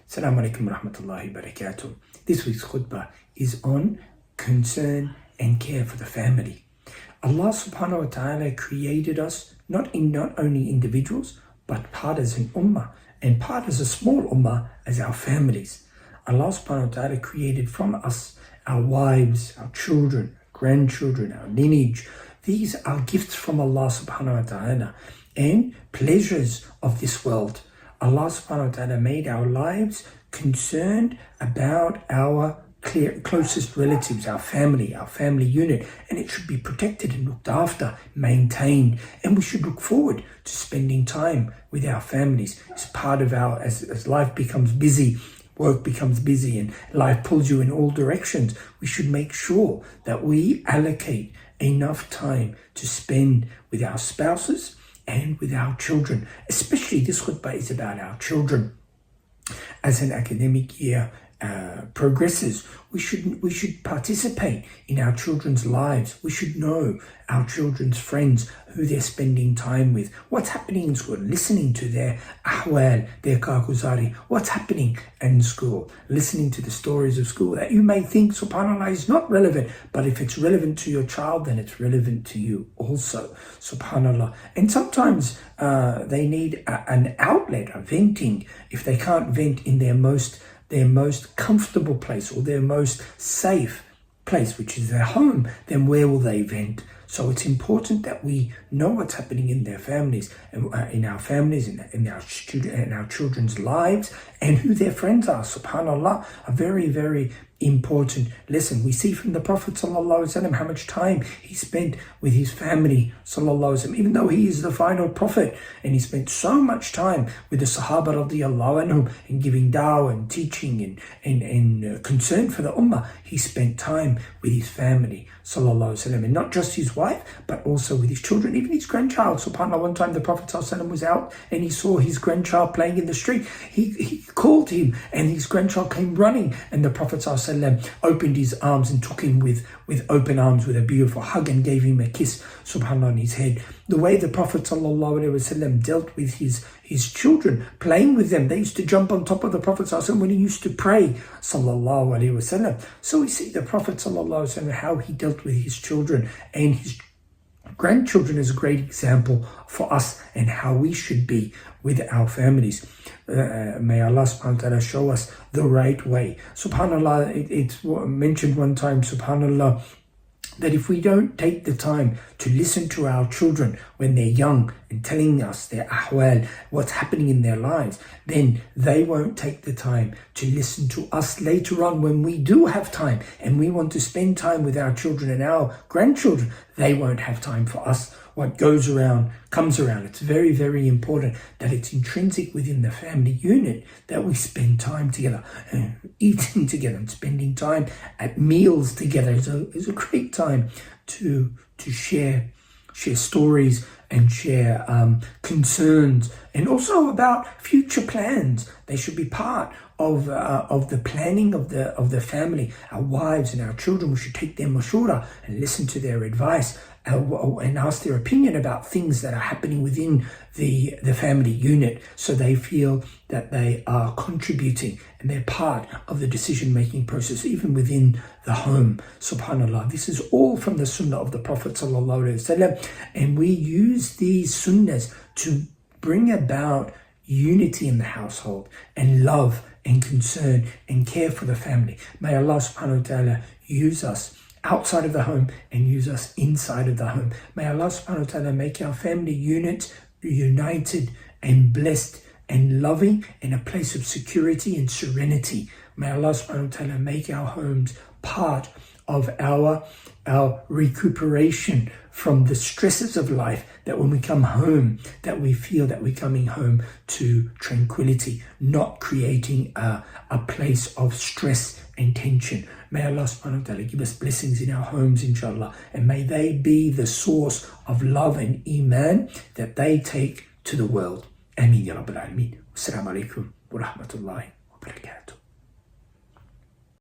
Assalamu alaikum wa rahmatullahi wa barakatuh. This week's khutbah is on concern and care for the family. Allah subhanahu wa ta'ala created us not only individuals, but part as an ummah and part as a small ummah as our families. Allah subhanahu wa ta'ala created from us our wives, our children, grandchildren, our lineage. These are gifts from Allah subhanahu wa ta'ala and pleasures of this world. Allah subhanahu wa ta'ala made our lives concerned about our closest relatives, our family unit, and it should be protected and looked after, maintained, and we should look forward to spending time with our families. It's part of our, as life becomes busy, work becomes busy and life pulls you in all directions, we should make sure that we allocate enough time to spend with our spouses and with our children. Especially this khutbah is about our children. As an academic year progresses, we should participate in our children's lives. We should know our children's friends, who they're spending time with, what's happening in school, listening to their ahwal, their karguzari, what's happening in school, listening to the stories of school that you may think, subhanAllah, is not relevant, but if it's relevant to your child, then it's relevant to you also, subhanAllah. And sometimes they need an outlet, a venting. If they can't vent in their most comfortable place or their most safe place, which is their home, then where will they vent? So it's important that we know what's happening in their families, in our families, in our children's lives, and who their friends are. Subhanallah, a very, very important lesson. We see from the Prophet ﷺ how much time he spent with his family, ﷺ, even though he is the final prophet, and he spent so much time with the Sahaba radiallahu anhum and giving da'wah and teaching and concern for the ummah. He spent time with his family, ﷺ, and not just his wife, but also with his children, even his grandchild. SubhanAllah, one time the Prophet ﷺ was out and he saw his grandchild playing in the street. He called him and his grandchild came running, and the Prophet ﷺ opened his arms and took him with open arms, with a beautiful hug, and gave him a kiss, subhanAllah, on his head. The way the Prophet ﷺ dealt with his children, playing with them. They used to jump on top of the Prophet ﷺ when he used to pray, sallallahu alaihi wasallam. So we see the Prophet ﷺ, how he dealt with his children and his grandchildren is a great example for us and how we should be with our families. May Allah subhanahu wa ta'ala show us the right way. SubhanAllah, it's mentioned one time, SubhanAllah, that if we don't take the time to listen to our children when they're young and telling us their ahwal, what's happening in their lives, then they won't take the time to listen to us later on when we do have time and we want to spend time with our children and our grandchildren. They won't have time for us. What goes around comes around. It's very, very important that it's intrinsic within the family unit that we spend time together, eating together and spending time at meals together is a great time to share stories and share concerns, and also about future plans. They should be part of the planning of the family. Our wives and our children, we should take their mashura and listen to their advice and ask their opinion about things that are happening within the family unit, so they feel that they are contributing and they're part of the decision-making process, even within the home. SubhanAllah, this is all from the sunnah of the Prophet ﷺ, and we use these sunnahs to bring about unity in the household and love and concern and care for the family. May Allah subhanahu wa ta'ala use us outside of the home and use us inside of the home. May Allah subhanahu wa ta'ala make our family unit united and blessed and loving, in a place of security and serenity. May Allah subhanahu wa ta'ala make our homes part of our recuperation from the stresses of life, that when we come home, that we feel that we're coming home to tranquility, not creating a place of stress and tension. May Allah subhanahu wa ta'ala give us blessings in our homes, inshallah, and may they be the source of love and iman that they take to the world. Ameen ya Rabbil Alameen. Assalamu alaikum wa rahmatullahi wa barakatuh.